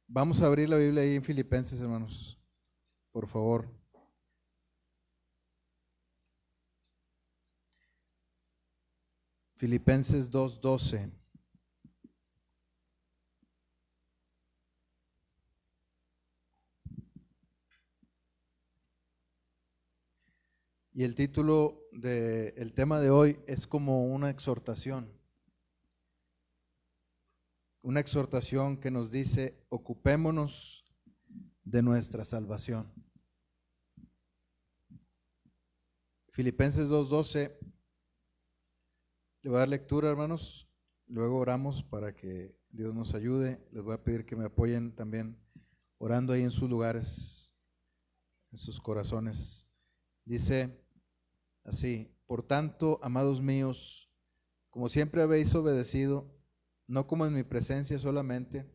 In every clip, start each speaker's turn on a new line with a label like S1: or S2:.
S1: Vamos a abrir la Biblia ahí en Filipenses, hermanos, por favor. Filipenses 2:12. Y el título del tema de hoy es como una exhortación que nos dice: ocupémonos de nuestra salvación. Filipenses 2:12. Le voy a dar lectura, hermanos, luego oramos para que Dios nos ayude. Les voy a pedir que me apoyen también orando ahí en sus lugares, en sus corazones. Dice así: por tanto, amados míos, como siempre habéis obedecido, no como en mi presencia solamente,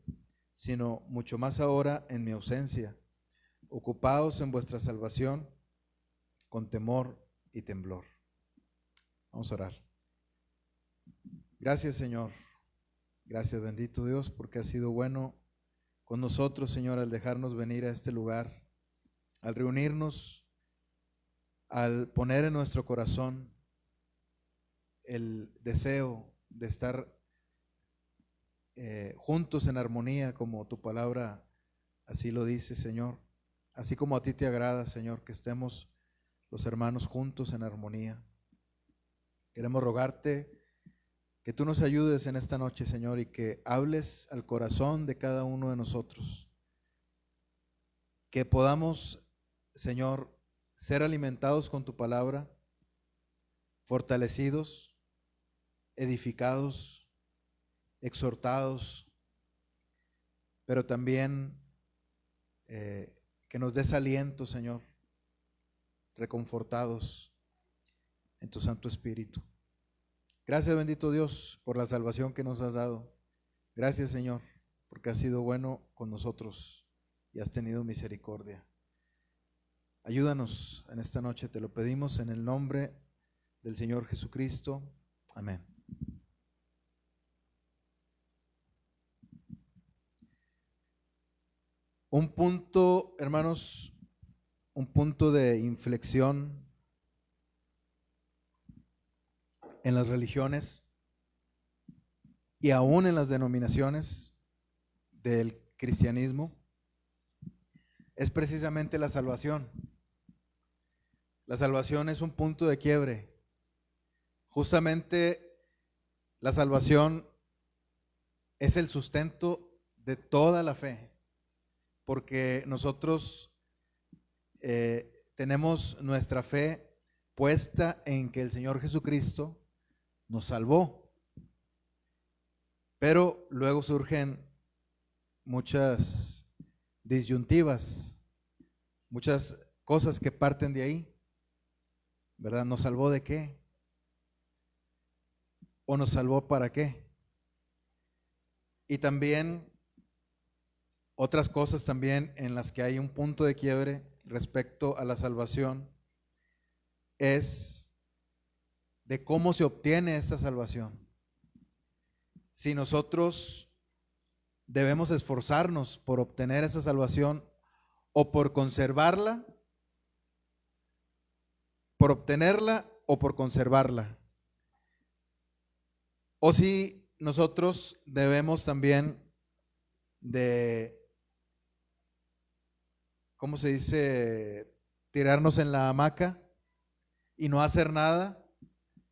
S1: sino mucho más ahora en mi ausencia, ocupaos en vuestra salvación con temor y temblor. Vamos a orar. Gracias, Señor. Gracias, bendito Dios, porque has sido bueno con nosotros, Señor, al dejarnos venir a este lugar, al reunirnos, al poner en nuestro corazón el deseo de estar juntos en armonía, como tu palabra así lo dice, Señor. Así como a ti te agrada, Señor, que estemos los hermanos juntos en armonía. Queremos rogarte que tú nos ayudes en esta noche, Señor, y que hables al corazón de cada uno de nosotros. Que podamos, Señor, ser alimentados con tu palabra, fortalecidos, edificados, exhortados, pero también que nos des aliento, Señor, reconfortados en tu Santo Espíritu. Gracias, bendito Dios, por la salvación que nos has dado. Gracias, Señor, porque has sido bueno con nosotros y has tenido misericordia. Ayúdanos en esta noche, te lo pedimos en el nombre del Señor Jesucristo. Amén. Un punto, hermanos, un punto de inflexión en las religiones y aún en las denominaciones del cristianismo es precisamente la salvación. La salvación es un punto de quiebre. Justamente la salvación es el sustento de toda la fe, porque nosotros tenemos nuestra fe puesta en que el Señor Jesucristo nos salvó. Pero luego surgen muchas disyuntivas, muchas cosas que parten de ahí, ¿verdad? ¿Nos salvó de qué? ¿O nos salvó para qué? Y también otras cosas también en las que hay un punto de quiebre respecto a la salvación es de cómo se obtiene esa salvación. Si nosotros debemos esforzarnos por obtener esa salvación o por conservarla, por obtenerla o por conservarla. O si nosotros debemos también de, ¿cómo se dice?, tirarnos en la hamaca y no hacer nada,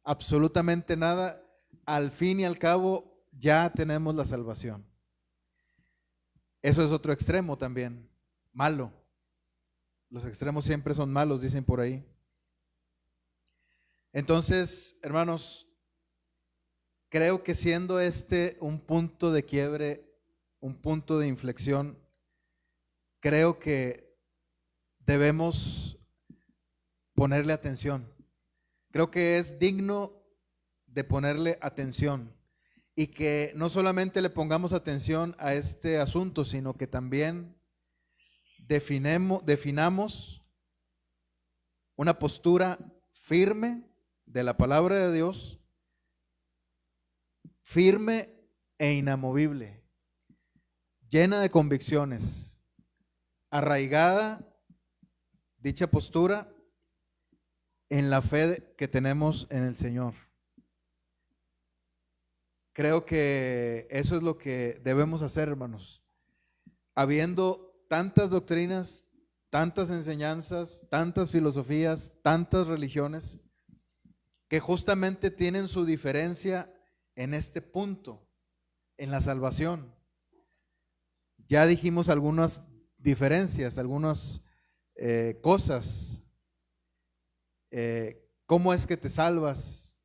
S1: absolutamente nada. Al fin y al cabo ya tenemos la salvación. Eso es otro extremo también, malo. Los extremos siempre son malos, dicen por ahí. Entonces, hermanos, creo que siendo este un punto de quiebre, un punto de inflexión, creo que debemos ponerle atención. Creo que es digno de ponerle atención y que no solamente le pongamos atención a este asunto, sino que también definamos una postura firme de la palabra de Dios, firme e inamovible, llena de convicciones, arraigada dicha postura en la fe que tenemos en el Señor. Creo que eso es lo que debemos hacer, hermanos. Habiendo tantas doctrinas, tantas enseñanzas, tantas filosofías, tantas religiones, que justamente tienen su diferencia en este punto, en la salvación. Ya dijimos algunas diferencias, algunas cosas. ¿Cómo es que te salvas?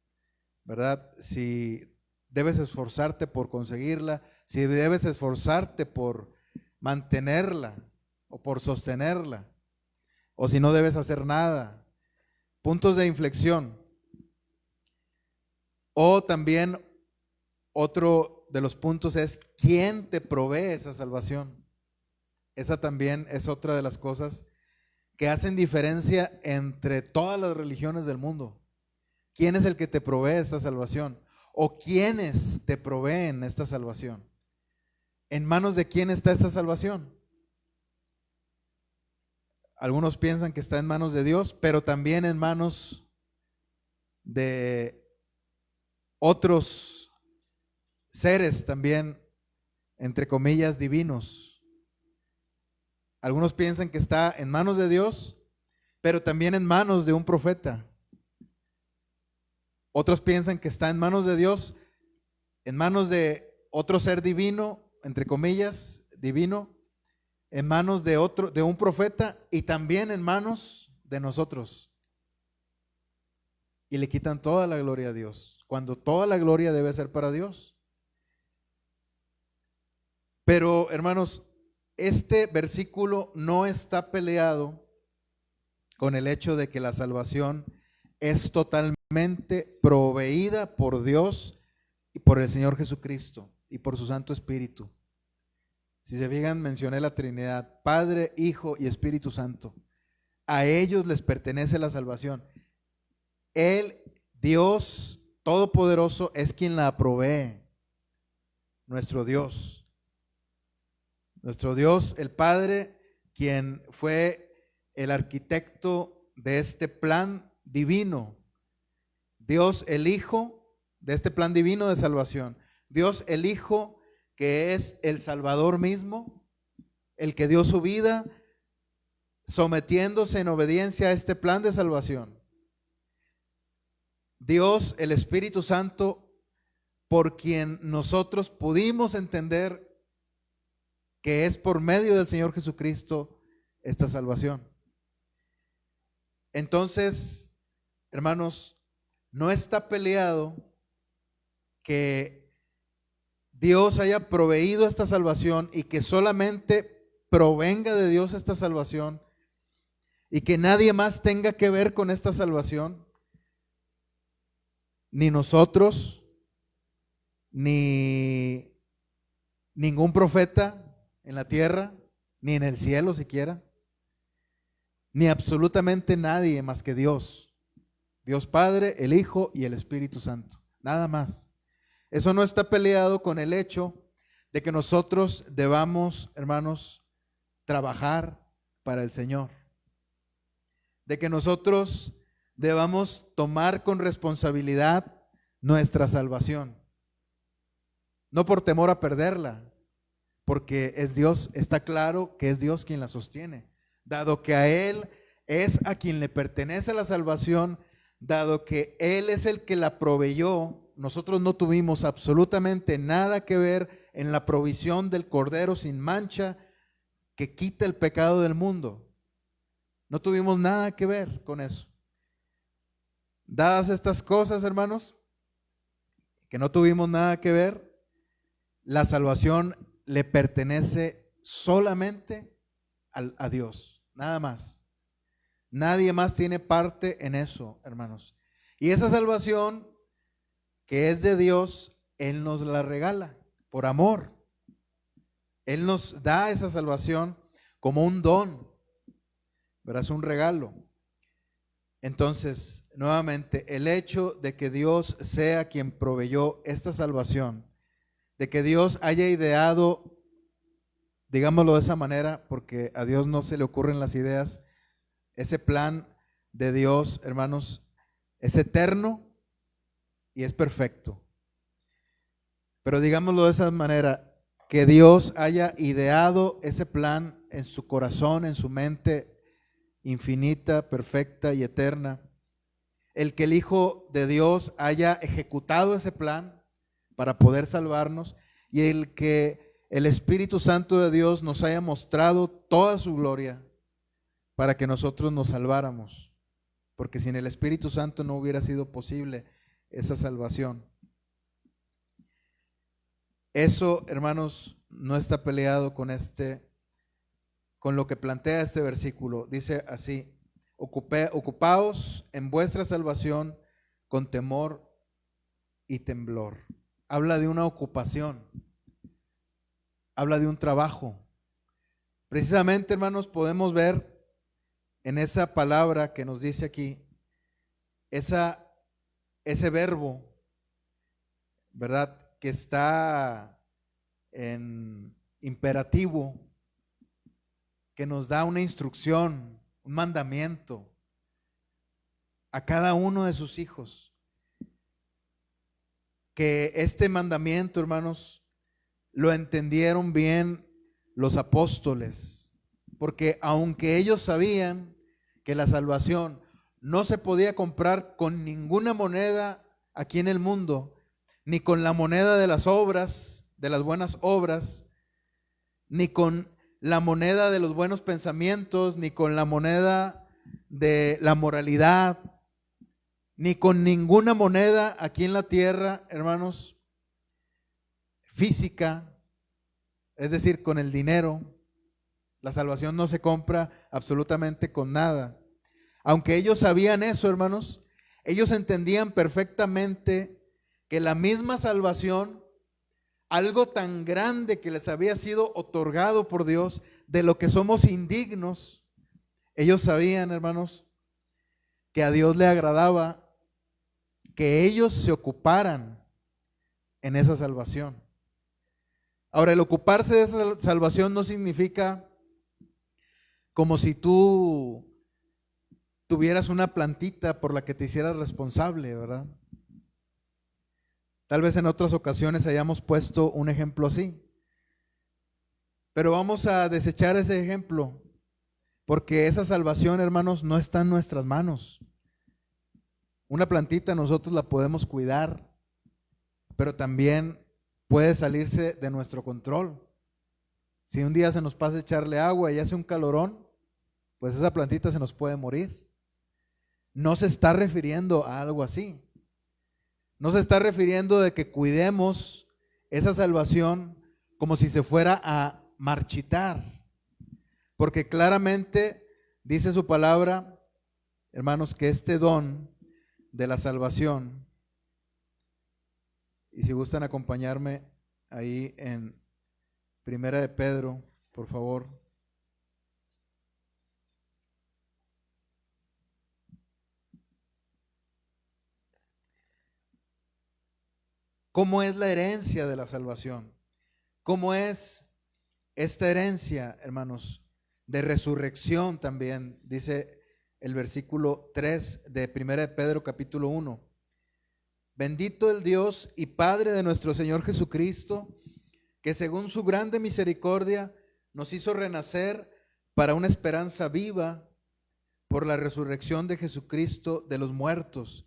S1: ¿Verdad? Si debes esforzarte por conseguirla, si debes esforzarte por mantenerla o por sostenerla, o si no debes hacer nada. Puntos de inflexión. O también otro de los puntos es ¿quién te provee esa salvación? Esa también es otra de las cosas que hacen diferencia entre todas las religiones del mundo. ¿Quién es el que te provee esta salvación? ¿O quiénes te proveen esta salvación? ¿En manos de quién está esta salvación? Algunos piensan que está en manos de Dios, pero también en manos de otros seres también, entre comillas, divinos. Algunos piensan que está en manos de Dios, pero también en manos de un profeta. Otros piensan que está en manos de Dios, en manos de otro ser divino, entre comillas, divino, en manos de un profeta y también en manos de nosotros. Y le quitan toda la gloria a Dios, cuando toda la gloria debe ser para Dios. Pero, hermanos, este versículo no está peleado con el hecho de que la salvación es totalmente proveída por Dios y por el Señor Jesucristo y por su Santo Espíritu. Si se fijan, mencioné la Trinidad, Padre, Hijo y Espíritu Santo. A ellos les pertenece la salvación. Él, Dios Todopoderoso, es quien la provee. Nuestro Dios. Nuestro Dios, el Padre, quien fue el arquitecto de este plan divino. Dios, el Hijo, de este plan divino de salvación. Dios, el Hijo, que es el Salvador mismo, el que dio su vida sometiéndose en obediencia a este plan de salvación. Dios, el Espíritu Santo, por quien nosotros pudimos entender que es por medio del Señor Jesucristo esta salvación. Entonces, hermanos, no está peleado que Dios haya proveído esta salvación y que solamente provenga de Dios esta salvación y que nadie más tenga que ver con esta salvación, ni nosotros, ni ningún profeta en la tierra, ni en el cielo siquiera, ni absolutamente nadie más que Dios. Dios Padre, el Hijo y el Espíritu Santo, nada más. Eso no está peleado con el hecho de que nosotros debamos, hermanos, trabajar para el Señor. De que nosotros debamos tomar con responsabilidad nuestra salvación. No por temor a perderla, porque es Dios, está claro que es Dios quien la sostiene. Dado que a Él es a quien le pertenece la salvación, dado que Él es el que la proveyó, nosotros no tuvimos absolutamente nada que ver en la provisión del Cordero sin mancha que quita el pecado del mundo. No tuvimos nada que ver con eso. Dadas estas cosas, hermanos, que no tuvimos nada que ver, la salvación le pertenece solamente a Dios, nada más. Nadie más tiene parte en eso, hermanos. Y esa salvación que es de Dios, Él nos la regala por amor. Él nos da esa salvación como un don, ¿verdad? Es un regalo. Entonces, nuevamente, el hecho de que Dios sea quien proveyó esta salvación, de que Dios haya ideado Digámoslo de esa manera, porque a Dios no se le ocurren las ideas. Ese plan de Dios, hermanos, es eterno y es perfecto. Pero digámoslo de esa manera, que Dios haya ideado ese plan en su corazón, en su mente infinita, perfecta y eterna. El que el Hijo de Dios haya ejecutado ese plan para poder salvarnos, y el que el Espíritu Santo de Dios nos haya mostrado toda su gloria para que nosotros nos salváramos, porque sin el Espíritu Santo no hubiera sido posible esa salvación. Eso, hermanos, no está peleado con lo que plantea este versículo. Dice así: ocupaos en vuestra salvación con temor y temblor. Habla de una ocupación, habla de un trabajo. Precisamente, hermanos, podemos ver en esa palabra que nos dice aquí, ese verbo, ¿verdad?, que está en imperativo, que nos da una instrucción, un mandamiento a cada uno de sus hijos. Que este mandamiento, hermanos, lo entendieron bien los apóstoles, porque aunque ellos sabían que la salvación no se podía comprar con ninguna moneda aquí en el mundo, ni con la moneda de las obras, de las buenas obras, ni con la moneda de los buenos pensamientos, ni con la moneda de la moralidad, ni con ninguna moneda aquí en la tierra, hermanos, física, es decir, con el dinero. La salvación no se compra absolutamente con nada. Aunque ellos sabían eso, hermanos, ellos entendían perfectamente que la misma salvación, algo tan grande que les había sido otorgado por Dios, de lo que somos indignos, ellos sabían, hermanos, que a Dios le agradaba que ellos se ocuparan en esa salvación. Ahora, el ocuparse de esa salvación no significa como si tú tuvieras una plantita por la que te hicieras responsable, ¿verdad? Tal vez en otras ocasiones hayamos puesto un ejemplo así, pero vamos a desechar ese ejemplo, porque esa salvación, hermanos, no está en nuestras manos. Una plantita nosotros la podemos cuidar, pero también puede salirse de nuestro control. Si un día se nos pasa echarle agua y hace un calorón, pues esa plantita se nos puede morir. No se está refiriendo a algo así. No se está refiriendo de que cuidemos esa salvación como si se fuera a marchitar, porque claramente dice su palabra, hermanos, que este don de la salvación, y si gustan acompañarme ahí en Primera de Pedro, por favor. ¿Cómo es la herencia de la salvación? ¿Cómo es esta herencia, hermanos, de resurrección también? Dice el versículo 3 de 1 de Pedro capítulo 1. Bendito el Dios y Padre de nuestro Señor Jesucristo, que según su grande misericordia nos hizo renacer para una esperanza viva por la resurrección de Jesucristo de los muertos,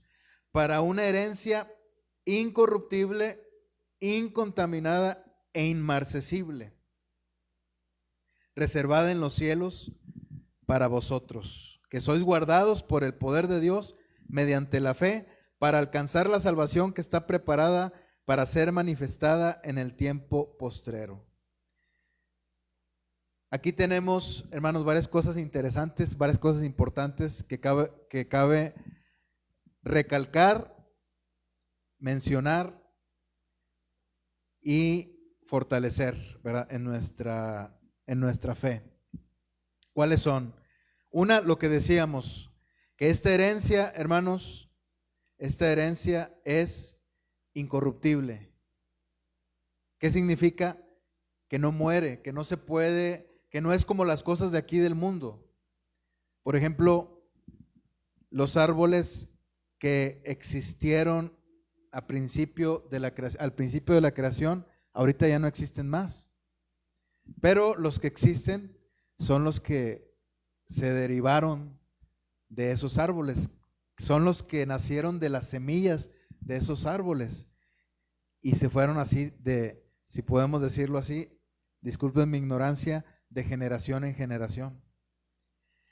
S1: para una herencia incorruptible, incontaminada e inmarcesible, reservada en los cielos para vosotros, que sois guardados por el poder de Dios mediante la fe para alcanzar la salvación que está preparada para ser manifestada en el tiempo postrero. Aquí tenemos, hermanos, varias cosas interesantes, varias cosas importantes que cabe recalcar, mencionar y fortalecer, ¿verdad?, en nuestra fe. ¿Cuáles son? Una, lo que decíamos, que esta herencia, hermanos, esta herencia es incorruptible. ¿Qué significa? que no muere, que no se puede, que no es como las cosas de aquí del mundo. Por ejemplo, los árboles que existieron al principio de la creación, ahorita ya no existen más. Pero los que existen son los que se derivaron de esos árboles, son los que nacieron de las semillas de esos árboles y se fueron así si podemos decirlo así, disculpen mi ignorancia, de generación en generación.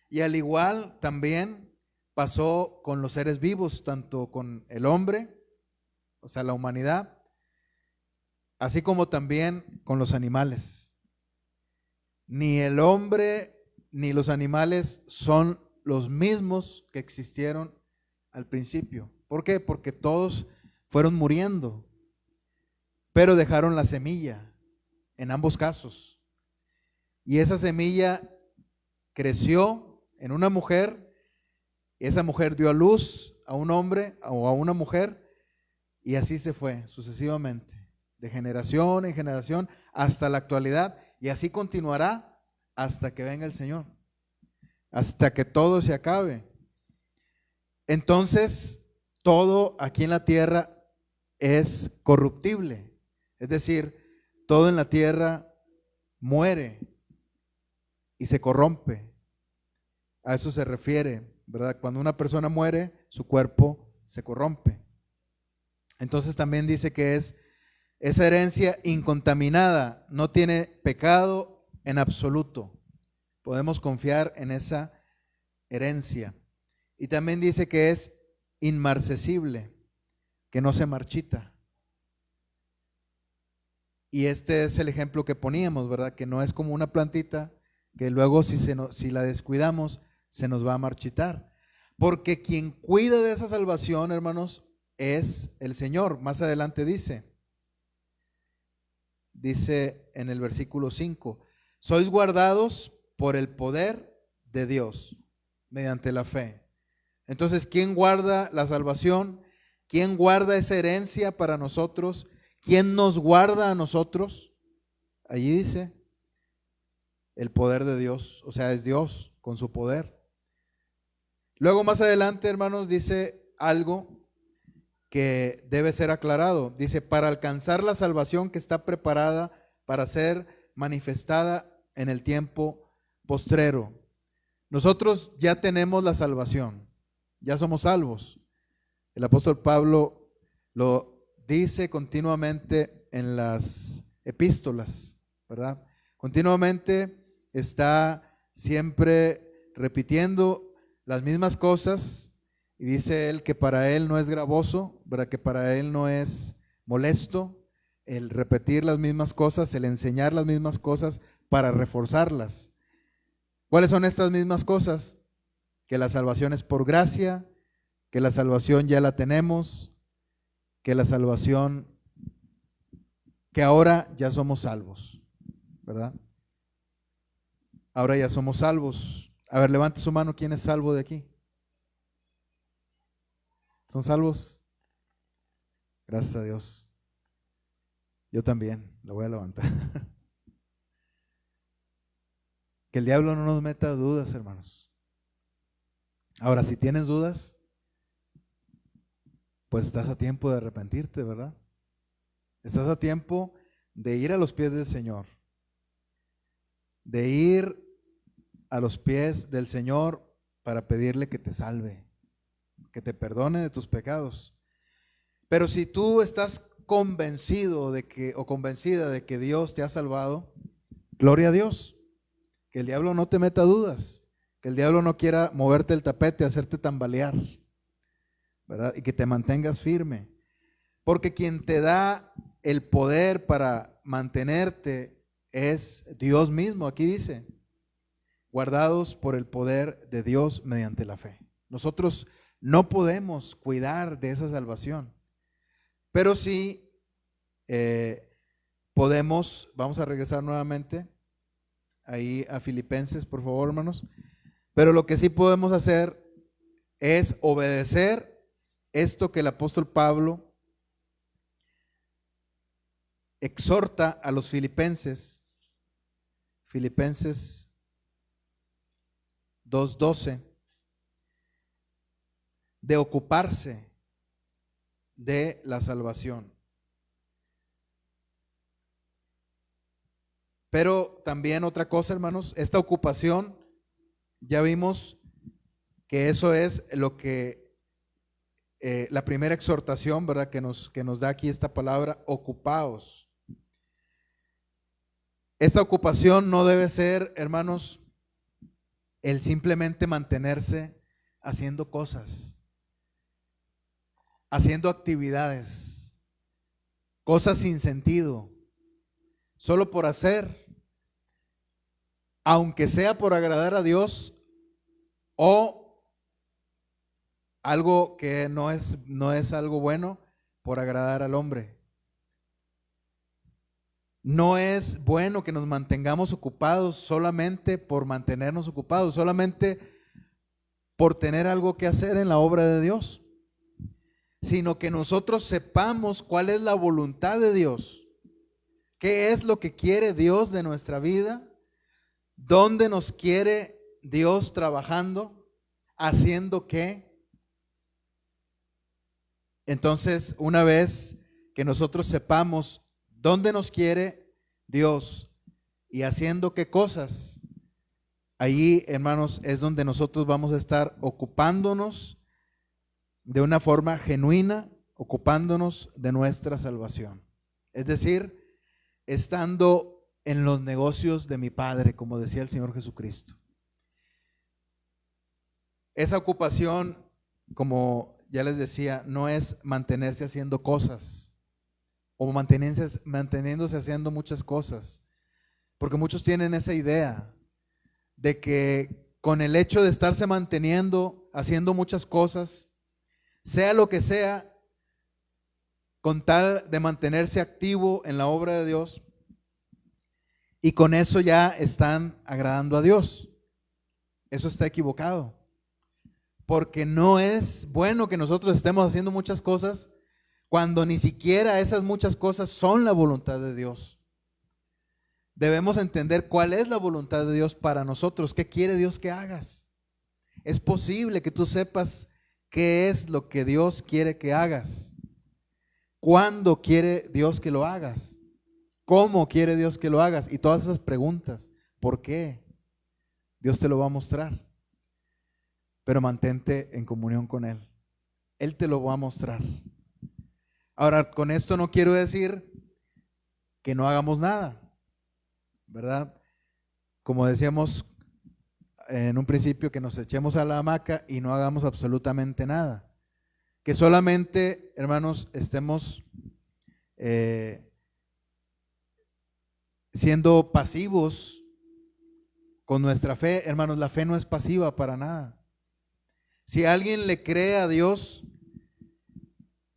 S1: Y al igual también pasó con los seres vivos, tanto con el hombre, o sea, la humanidad, así como también con los animales. Ni el hombre ni los animales son los mismos que existieron al principio. ¿Por qué? Porque todos fueron muriendo, pero dejaron la semilla en ambos casos. Y esa semilla creció en una mujer, esa mujer dio a luz a un hombre o a una mujer, y así se fue sucesivamente, de generación en generación hasta la actualidad, y así continuará hasta que venga el Señor, hasta que todo se acabe. Entonces, todo aquí en la tierra es corruptible, es decir, todo en la tierra muere y se corrompe. A eso se refiere, ¿verdad? Cuando una persona muere, su cuerpo se corrompe. Entonces también dice que es esa herencia incontaminada, no tiene pecado en absoluto. Podemos confiar en esa herencia. Y también dice que es inmarcesible, que no se marchita. Y este es el ejemplo que poníamos, ¿verdad? Que no es como una plantita que luego si la descuidamos se nos va a marchitar. Porque quien cuida de esa salvación, hermanos, es el Señor. Más adelante dice en el versículo 5, sois guardados por el poder de Dios mediante la fe. Entonces, ¿quién guarda la salvación? ¿Quién guarda esa herencia para nosotros? ¿Quién nos guarda a nosotros? Allí dice el poder de Dios, o sea, es Dios con su poder. Luego más adelante, hermanos, dice algo que debe ser aclarado. Dice, para alcanzar la salvación que está preparada para ser manifestada en el tiempo postrero. Nosotros ya tenemos la salvación, ya somos salvos. El apóstol Pablo lo dice continuamente en las epístolas, ¿verdad? Continuamente está siempre repitiendo las mismas cosas y dice él que para él no es gravoso, ¿verdad? Que para él no es molesto el repetir las mismas cosas, el enseñar las mismas cosas para reforzarlas. ¿Cuáles son estas mismas cosas? Que la salvación es por gracia, que la salvación ya la tenemos, que la salvación, que ahora ya somos salvos, ¿verdad? Ahora ya somos salvos. A ver, levante su mano, ¿quién es salvo de aquí? ¿Son salvos? Gracias a Dios. Yo también, lo voy a levantar. Que el diablo no nos meta dudas, hermanos. Ahora, si tienes dudas, pues estás a tiempo de arrepentirte, ¿verdad? Estás a tiempo de ir a los pies del Señor, de ir a los pies del Señor para pedirle que te salve, que te perdone de tus pecados. Pero si tú estás convencido de que, o convencida de que Dios te ha salvado, gloria a Dios. Que el diablo no te meta dudas, que el diablo no quiera moverte el tapete, hacerte tambalear, ¿verdad? Y que te mantengas firme. Porque quien te da el poder para mantenerte es Dios mismo. Aquí dice, guardados por el poder de Dios mediante la fe. Nosotros no podemos cuidar de esa salvación, pero sí podemos, vamos a regresar nuevamente ahí a Filipenses, por favor, hermanos. Pero lo que sí podemos hacer es obedecer esto que el apóstol Pablo exhorta a los filipenses Filipenses 2:12, de ocuparse de la salvación. Pero también otra cosa, hermanos, esta ocupación, ya vimos que eso es lo que la primera exhortación, ¿verdad? Que nos da aquí esta palabra, ocupaos. Esta ocupación no debe ser, hermanos, el simplemente mantenerse haciendo cosas, haciendo actividades, cosas sin sentido, solo por hacer, aunque sea por agradar a Dios o algo que no es algo bueno, por agradar al hombre. No es bueno que nos mantengamos ocupados solamente por mantenernos ocupados, solamente por tener algo que hacer en la obra de Dios, sino que nosotros sepamos cuál es la voluntad de Dios, qué es lo que quiere Dios de nuestra vida, dónde nos quiere Dios trabajando, haciendo qué. Entonces, una vez que nosotros sepamos dónde nos quiere Dios y haciendo qué cosas, ahí, hermanos, es donde nosotros vamos a estar ocupándonos de una forma genuina, ocupándonos de nuestra salvación. Es decir, estando en los negocios de mi Padre, como decía el Señor Jesucristo. Esa ocupación, como ya les decía, no es mantenerse haciendo cosas o manteniéndose haciendo muchas cosas, porque muchos tienen esa idea de que con el hecho de estarse manteniendo, haciendo muchas cosas, sea lo que sea, con tal de mantenerse activo en la obra de Dios, y con eso ya están agradando a Dios. Eso está equivocado. Porque no es bueno que nosotros estemos haciendo muchas cosas cuando ni siquiera esas muchas cosas son la voluntad de Dios. Debemos entender cuál es la voluntad de Dios para nosotros. ¿Qué quiere Dios que hagas? Es posible que tú sepas qué es lo que Dios quiere que hagas. ¿Cuándo quiere Dios que lo hagas? ¿Cómo quiere Dios que lo hagas? Y todas esas preguntas. ¿Por qué? Dios te lo va a mostrar. Pero mantente en comunión con Él. Él te lo va a mostrar. Ahora, con esto no quiero decir que no hagamos nada, ¿verdad? Como decíamos en un principio, que nos echemos a la hamaca y no hagamos absolutamente nada. Que solamente, hermanos, estemos siendo pasivos con nuestra fe. Hermanos, la fe no es pasiva para nada. Si alguien le cree a Dios,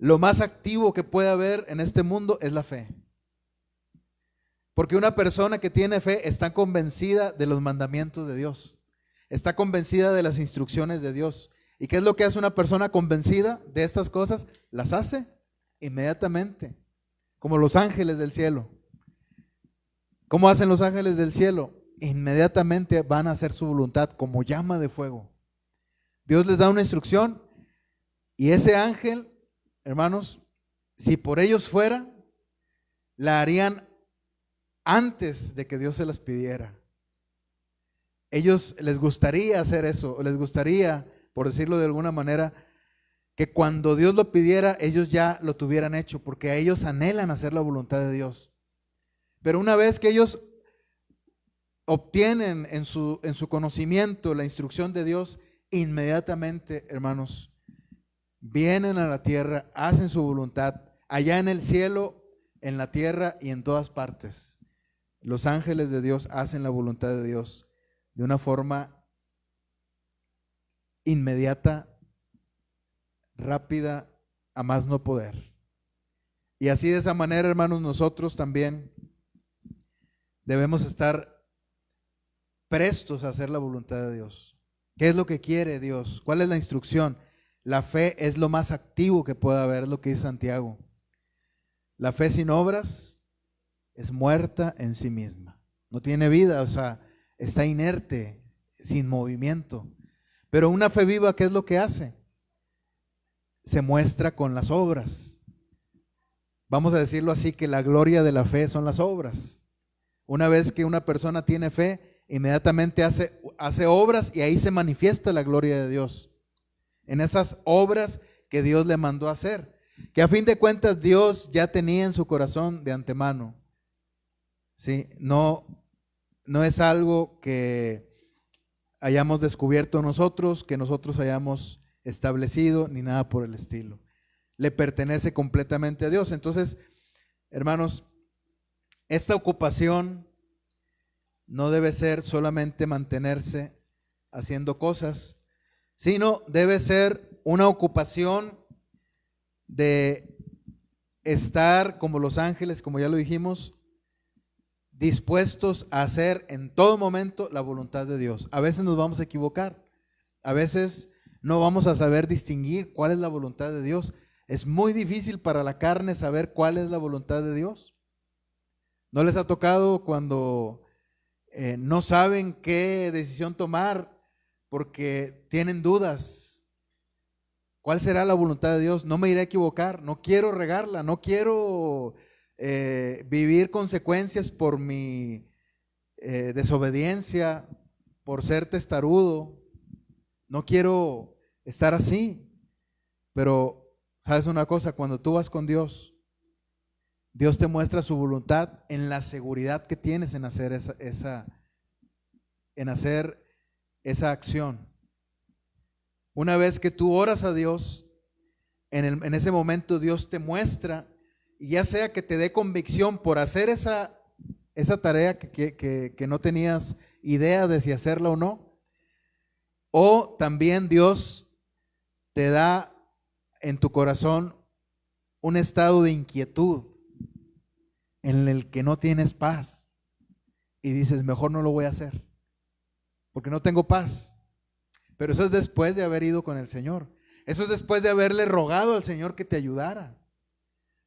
S1: lo más activo que puede haber en este mundo es la fe. Porque una persona que tiene fe está convencida de los mandamientos de Dios, está convencida de las instrucciones de Dios. ¿Y qué es lo que hace una persona convencida de estas cosas? Las hace inmediatamente, como los ángeles del cielo. ¿Cómo hacen los ángeles del cielo? Inmediatamente van a hacer su voluntad como llama de fuego. Dios les da una instrucción y ese ángel, hermanos, si por ellos fuera, la harían antes de que Dios se las pidiera. Ellos les gustaría hacer eso, les gustaría, por decirlo de alguna manera, que cuando Dios lo pidiera, ellos ya lo tuvieran hecho, porque a ellos anhelan hacer la voluntad de Dios. Pero una vez que ellos obtienen en su conocimiento la instrucción de Dios, inmediatamente, hermanos, vienen a la tierra, hacen su voluntad, allá en el cielo, en la tierra y en todas partes. Los ángeles de Dios hacen la voluntad de Dios de una forma inmediata, rápida, a más no poder. Y así, de esa manera, hermanos, nosotros también debemos estar prestos a hacer la voluntad de Dios. ¿Qué es lo que quiere Dios? ¿Cuál es la instrucción? La fe es lo más activo que puede haber, es lo que dice Santiago. La fe sin obras es muerta en sí misma. no tiene vida, o sea, está inerte, sin movimiento. Pero una fe viva, ¿qué es lo que hace? Se muestra con las obras. Vamos a decirlo así, que la gloria de la fe son las obras. Una vez que una persona tiene fe, inmediatamente hace obras y ahí se manifiesta la gloria de Dios. En esas obras que Dios le mandó a hacer, que a fin de cuentas Dios ya tenía en su corazón de antemano. ¿Sí? No es algo que hayamos descubierto nosotros, que nosotros hayamos establecido, ni nada por el estilo. Le pertenece completamente a Dios. Entonces, hermanos, esta ocupación no debe ser solamente mantenerse haciendo cosas, sino debe ser una ocupación de estar como los ángeles, como ya lo dijimos, dispuestos a hacer en todo momento la voluntad de Dios. A veces nos vamos a equivocar, a veces no vamos a saber distinguir cuál es la voluntad de Dios. Es muy difícil para la carne saber cuál es la voluntad de Dios. ¿No les ha tocado cuando no saben qué decisión tomar porque tienen dudas? ¿Cuál será la voluntad de Dios? No me iré a equivocar, no quiero regarla, no quiero vivir consecuencias por mi desobediencia, por ser testarudo, no quiero estar así. Pero, ¿sabes una cosa? Cuando tú vas con Dios, Dios te muestra su voluntad en la seguridad que tienes en hacer esa acción. Una vez que tú oras a Dios, en ese momento Dios te muestra, y ya sea que te dé convicción por hacer esa tarea que no tenías idea de si hacerla o no, o también Dios te da en tu corazón un estado de inquietud en el que no tienes paz y dices, mejor no lo voy a hacer porque no tengo paz. Pero eso es después de haber ido con el Señor. Eso es después de haberle rogado al Señor que te ayudara.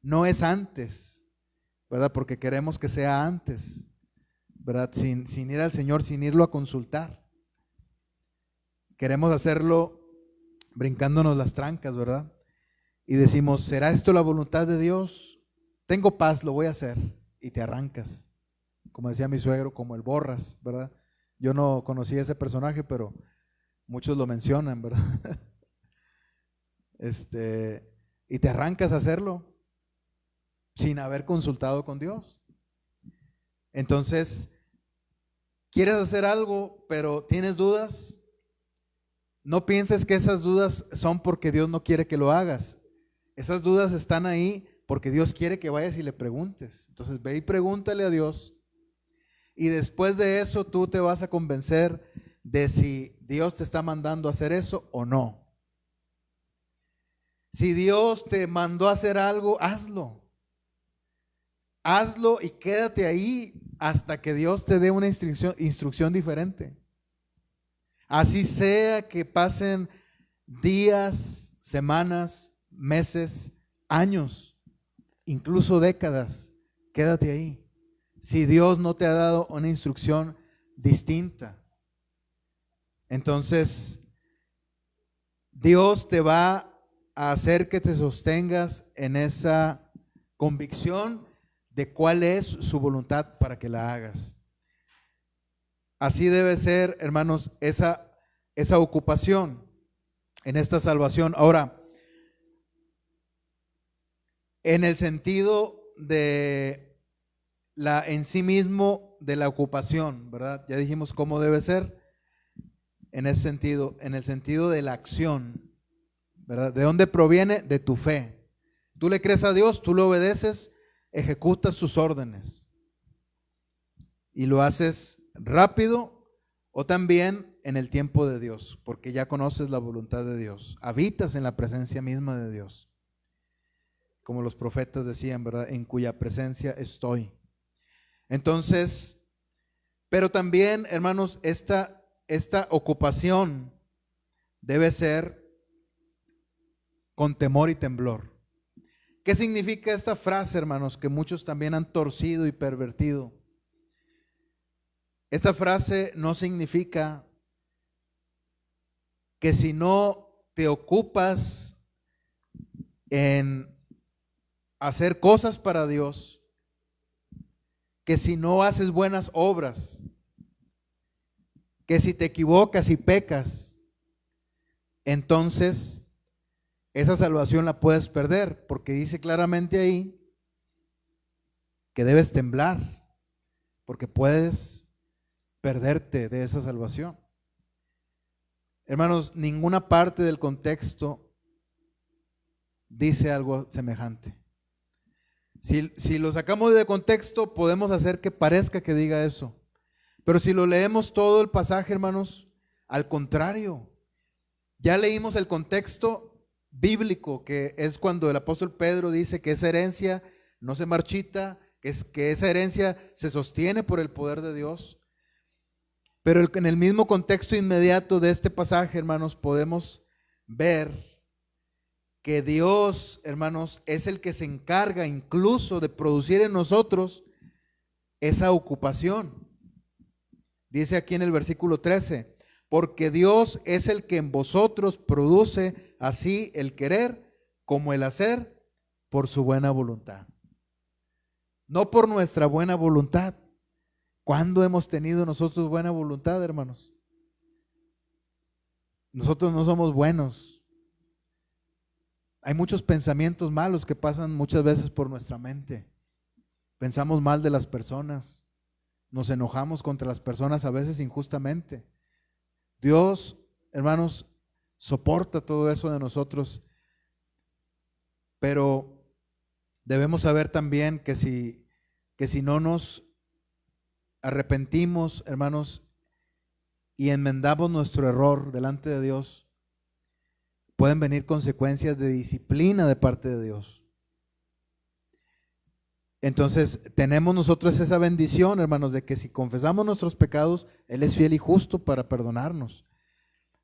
S1: No es antes, ¿verdad? Porque queremos que sea antes, ¿verdad? Sin ir al Señor, sin irlo a consultar. Queremos hacerlo brincándonos las trancas, ¿verdad? Y decimos, ¿será esto la voluntad de Dios? Tengo paz, lo voy a hacer. Y te arrancas, como decía mi suegro, como el Borras, ¿verdad? Yo no conocía ese personaje, pero muchos lo mencionan, ¿verdad? Y te arrancas a hacerlo sin haber consultado con Dios. Entonces, ¿quieres hacer algo, pero tienes dudas? No pienses que esas dudas son porque Dios no quiere que lo hagas. Esas dudas están ahí porque Dios quiere que vayas y le preguntes. Entonces, ve y pregúntale a Dios. Y después de eso, tú te vas a convencer de si Dios te está mandando a hacer eso o no. Si Dios te mandó a hacer algo, hazlo. Hazlo y quédate ahí hasta que Dios te dé una instrucción diferente. Así sea que pasen días, semanas, meses, años, incluso décadas, quédate ahí. Si Dios no te ha dado una instrucción distinta, entonces Dios te va a hacer que te sostengas en esa convicción de cuál es su voluntad para que la hagas. Así debe ser, hermanos, esa ocupación en esta salvación. Ahora, en el sentido de en sí mismo de la ocupación, ¿verdad? Ya dijimos cómo debe ser. En ese sentido, en el sentido de la acción, ¿verdad? ¿De dónde proviene? De tu fe. Tú le crees a Dios, tú lo obedeces, ejecutas sus órdenes y lo haces rápido o también en el tiempo de Dios, porque ya conoces la voluntad de Dios, habitas en la presencia misma de Dios, como los profetas decían, ¿verdad? En cuya presencia estoy. Entonces, pero también, hermanos, esta ocupación debe ser con temor y temblor. ¿Qué significa esta frase, hermanos, que muchos también han torcido y pervertido? esta frase no significa que si no te ocupas en hacer cosas para Dios, que si no haces buenas obras, que si te equivocas y pecas, entonces esa salvación la puedes perder, porque dice claramente ahí que debes temblar, porque puedes perderte de esa salvación. Hermanos, ninguna parte del contexto dice algo semejante. Si lo sacamos de contexto, podemos hacer que parezca que diga eso. Pero si lo leemos todo el pasaje, hermanos, al contrario. Ya leímos el contexto bíblico, que es cuando el apóstol Pedro dice que esa herencia no se marchita, que esa herencia se sostiene por el poder de Dios. Pero en el mismo contexto inmediato de este pasaje, hermanos, podemos ver que Dios, hermanos, es el que se encarga incluso de producir en nosotros esa ocupación. Dice aquí en el versículo 13, porque Dios es el que en vosotros produce así el querer como el hacer por su buena voluntad. No por nuestra buena voluntad. ¿Cuándo hemos tenido nosotros buena voluntad, hermanos? Nosotros no somos buenos. Hay muchos pensamientos malos que pasan muchas veces por nuestra mente. Pensamos mal de las personas. Nos enojamos contra las personas a veces injustamente. Dios, hermanos, soporta todo eso de nosotros. Pero debemos saber también que si no nos arrepentimos, hermanos, y enmendamos nuestro error delante de Dios, pueden venir consecuencias de disciplina de parte de Dios. Entonces, tenemos nosotros esa bendición, hermanos, de que si confesamos nuestros pecados, Él es fiel y justo para perdonarnos.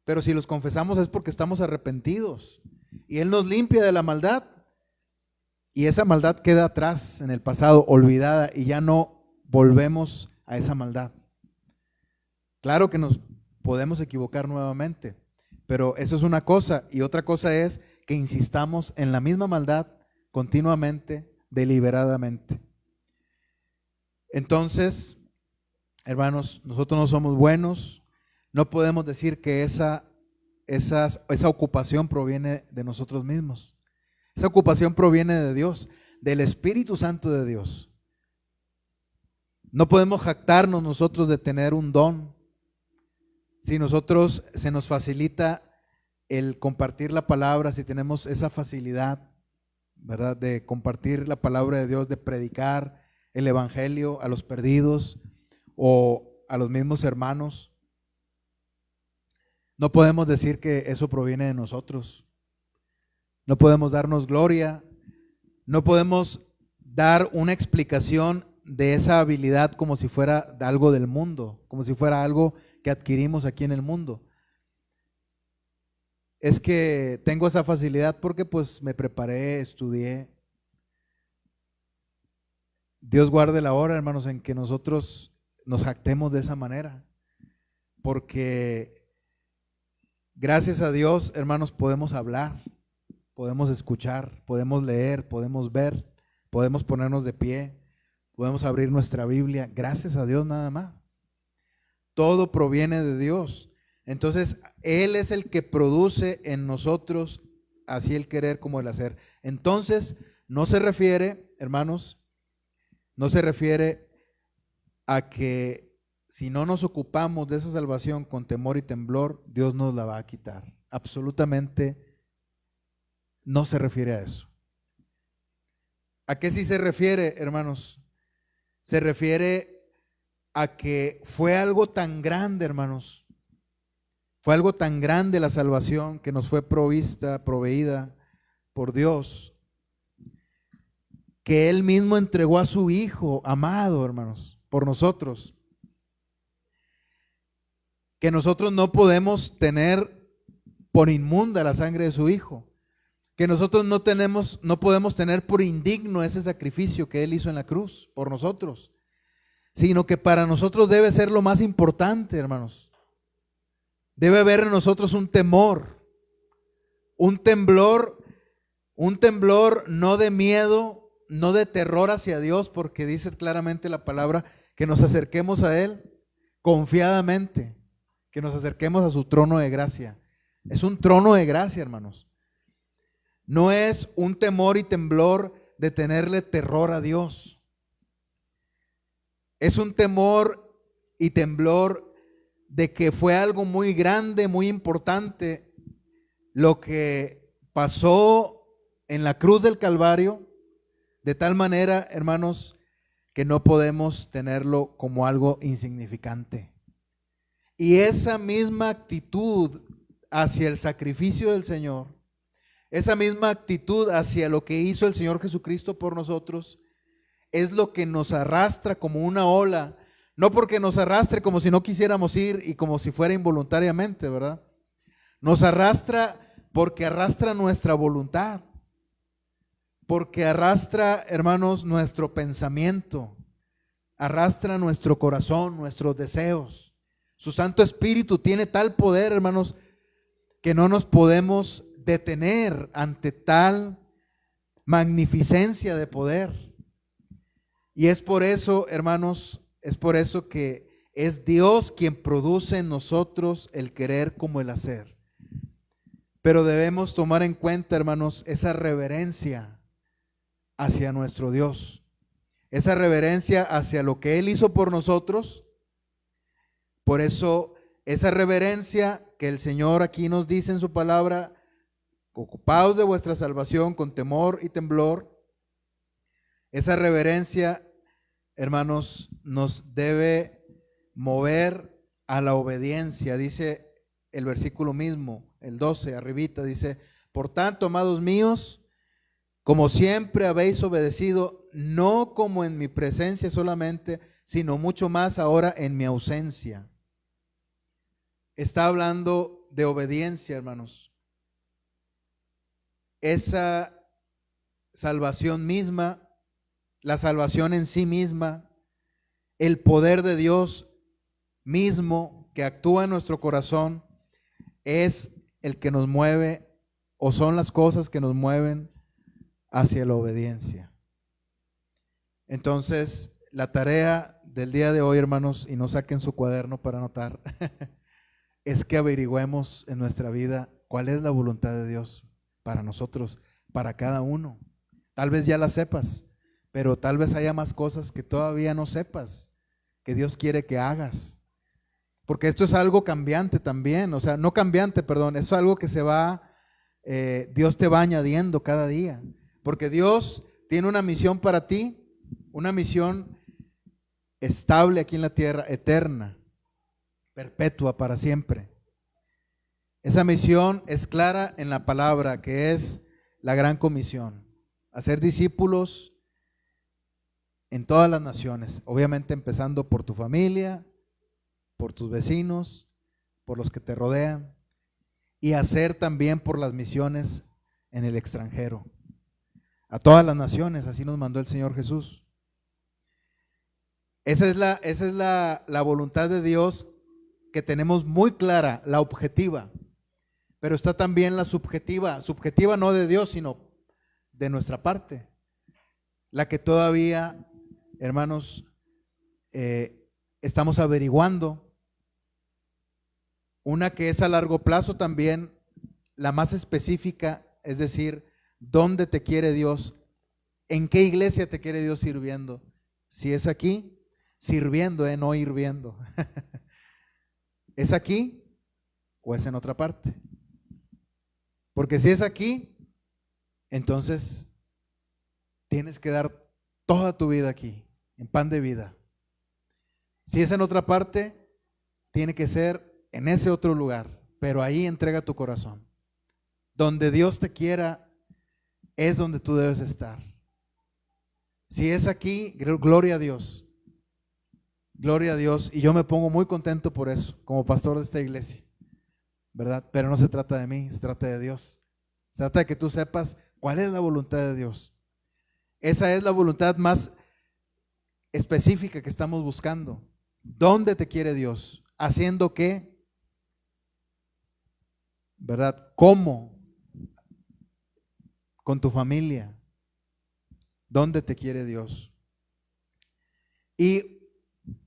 S1: Pero si los confesamos es porque estamos arrepentidos. Y Él nos limpia de la maldad. Y esa maldad queda atrás en el pasado, olvidada, y ya no volvemos a esa maldad. Claro que nos podemos equivocar nuevamente. Pero eso es una cosa, y otra cosa es que insistamos en la misma maldad continuamente, deliberadamente. Entonces, hermanos, nosotros no somos buenos, no podemos decir que esa ocupación proviene de nosotros mismos. Esa ocupación proviene de Dios, del Espíritu Santo de Dios. No podemos jactarnos nosotros de tener un don. Si nosotros se nos facilita el compartir la palabra, si tenemos esa facilidad, ¿verdad?, de compartir la palabra de Dios, de predicar el evangelio a los perdidos o a los mismos hermanos, no podemos decir que eso proviene de nosotros. No podemos darnos gloria, no podemos dar una explicación de esa habilidad como si fuera de algo del mundo, como si fuera algo que adquirimos aquí en el mundo. Es que tengo esa facilidad porque pues me preparé, estudié. Dios guarde la hora, hermanos, en que nosotros nos jactemos de esa manera, porque gracias a Dios, hermanos, podemos hablar, podemos escuchar, podemos leer, podemos ver, podemos ponernos de pie, podemos abrir nuestra Biblia, gracias a Dios nada más. Todo proviene de Dios. Entonces, Él es el que produce en nosotros así el querer como el hacer. Entonces, no se refiere, hermanos, no se refiere a que si no nos ocupamos de esa salvación con temor y temblor, Dios nos la va a quitar. Absolutamente no se refiere a eso. ¿A qué sí se refiere, hermanos? Se refiere a que fue algo tan grande, hermanos. Fue algo tan grande la salvación que nos fue proveída por Dios, que Él mismo entregó a su Hijo amado, hermanos, por nosotros. Que nosotros no podemos tener por inmunda la sangre de su Hijo. Que nosotros no podemos tener por indigno ese sacrificio que Él hizo en la cruz por nosotros. sino que para nosotros debe ser lo más importante, hermanos. Debe haber en nosotros un temor, un temblor no de miedo, no de terror hacia Dios, porque dice claramente la palabra que nos acerquemos a Él confiadamente, que nos acerquemos a su trono de gracia. Es un trono de gracia, hermanos. No es un temor y temblor de tenerle terror a Dios. Es un temor y temblor de que fue algo muy grande, muy importante, lo que pasó en la cruz del Calvario, de tal manera, hermanos, que no podemos tenerlo como algo insignificante. Y esa misma actitud hacia el sacrificio del Señor, esa misma actitud hacia lo que hizo el Señor Jesucristo por nosotros, es lo que nos arrastra como una ola, no porque nos arrastre como si no quisiéramos ir y como si fuera involuntariamente, ¿verdad? Nos arrastra porque arrastra nuestra voluntad, porque arrastra, hermanos, nuestro pensamiento, arrastra nuestro corazón, nuestros deseos. Su Santo Espíritu tiene tal poder, hermanos, que no nos podemos detener ante tal magnificencia de poder. Y es por eso, hermanos, es por eso que es Dios quien produce en nosotros el querer como el hacer. Pero debemos tomar en cuenta, hermanos, esa reverencia hacia nuestro Dios, esa reverencia hacia lo que Él hizo por nosotros. Por eso, esa reverencia que el Señor aquí nos dice en su palabra, ocupaos de vuestra salvación con temor y temblor, esa reverencia, hermanos, nos debe mover a la obediencia. Dice el versículo mismo, el 12, arribita, dice: por tanto, amados míos, como siempre habéis obedecido, no como en mi presencia solamente, sino mucho más ahora en mi ausencia. Está hablando de obediencia, hermanos. Esa salvación misma, la salvación en sí misma, el poder de Dios mismo que actúa en nuestro corazón, es el que nos mueve, o son las cosas que nos mueven hacia la obediencia. Entonces, la tarea del día de hoy, hermanos, y no saquen su cuaderno para anotar, es que averigüemos en nuestra vida cuál es la voluntad de Dios para nosotros, para cada uno. Tal vez ya la sepas, pero tal vez haya más cosas que todavía no sepas, que Dios quiere que hagas. Porque esto es algo cambiante también, o sea, no cambiante, perdón, es algo que se va, Dios te va añadiendo cada día. Porque Dios tiene una misión para ti, una misión estable aquí en la tierra, eterna, perpetua, para siempre. Esa misión es clara en la palabra, que es la gran comisión: hacer discípulos en todas las naciones, obviamente empezando por tu familia, por tus vecinos, por los que te rodean, y hacer también por las misiones en el extranjero, a todas las naciones. Así nos mandó el Señor Jesús. Esa es la voluntad de Dios que tenemos muy clara, la objetiva, pero está también la subjetiva no de Dios, sino de nuestra parte, la que todavía, hermanos, estamos averiguando. Una que es a largo plazo también, la más específica, es decir, ¿dónde te quiere Dios? ¿En qué iglesia te quiere Dios sirviendo? Si es aquí, sirviendo, no hirviendo. ¿Es aquí o es en otra parte? Porque si es aquí, entonces tienes que dar toda tu vida aquí, en pan de vida. Si es en otra parte, tiene que ser en ese otro lugar, pero ahí entrega tu corazón. Donde Dios te quiera es donde tú debes estar. Si es aquí, gloria a Dios. Gloria a Dios. Y yo me pongo muy contento por eso, como pastor de esta iglesia, ¿verdad? Pero no se trata de mí, se trata de Dios. Se trata de que tú sepas cuál es la voluntad de Dios. Esa es la voluntad más específica que estamos buscando. ¿Dónde te quiere Dios? ¿Haciendo qué? ¿Verdad? ¿Cómo? Con tu familia. ¿Dónde te quiere Dios? Y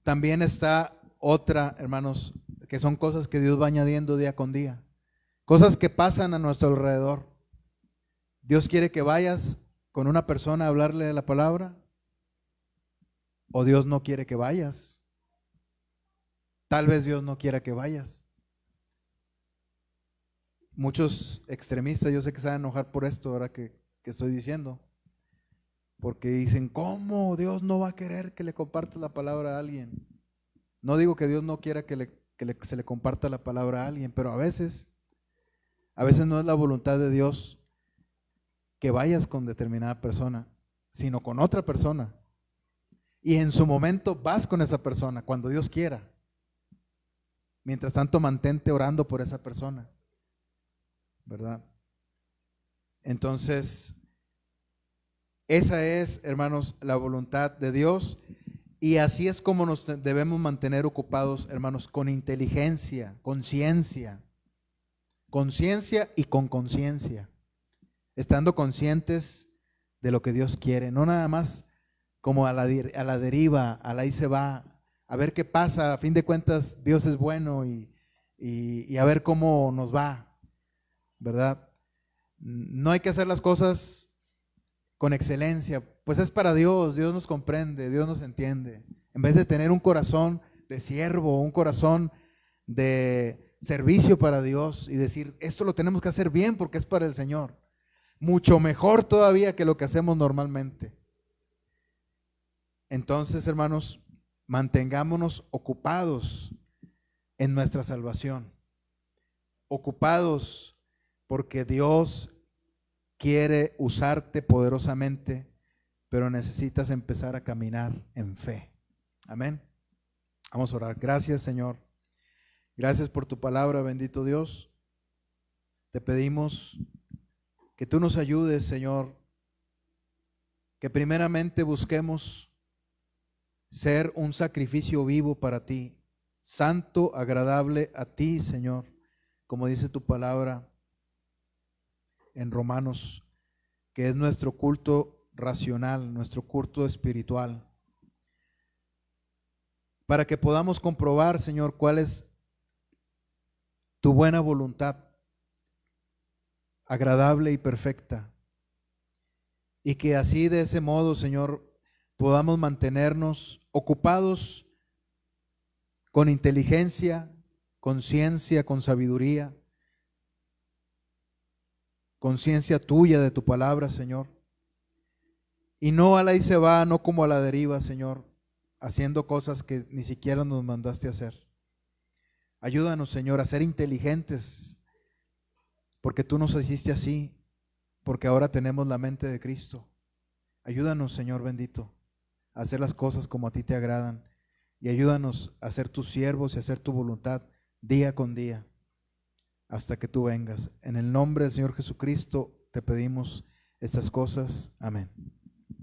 S1: también está otra, hermanos, que son cosas que Dios va añadiendo día con día. Cosas que pasan a nuestro alrededor. Dios quiere que vayas con una persona a hablarle la palabra, o Dios no quiere que vayas. Tal vez Dios no quiera que vayas. Muchos extremistas, yo sé que se van a enojar por esto ahora que estoy diciendo, porque dicen, ¿cómo Dios no va a querer que le compartas la palabra a alguien? No digo que Dios no quiera que se le comparta la palabra a alguien, pero a veces no es la voluntad de Dios que vayas con determinada persona, sino con otra persona. Y en su momento vas con esa persona, cuando Dios quiera. Mientras tanto, mantente orando por esa persona, ¿verdad? Entonces, esa es, hermanos, la voluntad de Dios. Y así es como nos debemos mantener ocupados, hermanos, con inteligencia, conciencia y con conciencia, estando conscientes de lo que Dios quiere, no nada más como a la deriva, a la ahí se va, a ver qué pasa. A fin de cuentas, Dios es bueno y a ver cómo nos va, ¿verdad? No hay que hacer las cosas con excelencia, pues es para Dios, Dios nos comprende, Dios nos entiende. En vez de tener un corazón de siervo, un corazón de servicio para Dios y decir, esto lo tenemos que hacer bien porque es para el Señor, mucho mejor todavía que lo que hacemos normalmente. Entonces, hermanos, mantengámonos ocupados en nuestra salvación, ocupados porque Dios quiere usarte poderosamente, pero necesitas empezar a caminar en fe. Amén. Vamos a orar. Gracias, Señor. Gracias por tu palabra, bendito Dios. Te pedimos que tú nos ayudes, Señor, que primeramente busquemos ser un sacrificio vivo para ti, santo, agradable a ti, Señor, como dice tu palabra en Romanos, que es nuestro culto racional, nuestro culto espiritual, para que podamos comprobar, Señor, cuál es tu buena voluntad, agradable y perfecta, y que así de ese modo, Señor, podamos mantenernos ocupados con inteligencia, con ciencia, con sabiduría, conciencia tuya de tu palabra, Señor. Y no a la y se va, no como a la deriva, Señor, haciendo cosas que ni siquiera nos mandaste a hacer. Ayúdanos, Señor, a ser inteligentes, porque tú nos hiciste así, porque ahora tenemos la mente de Cristo. Ayúdanos, Señor bendito, a hacer las cosas como a ti te agradan, y ayúdanos a ser tus siervos y a hacer tu voluntad día con día, hasta que tú vengas. En el nombre del Señor Jesucristo te pedimos estas cosas. Amén.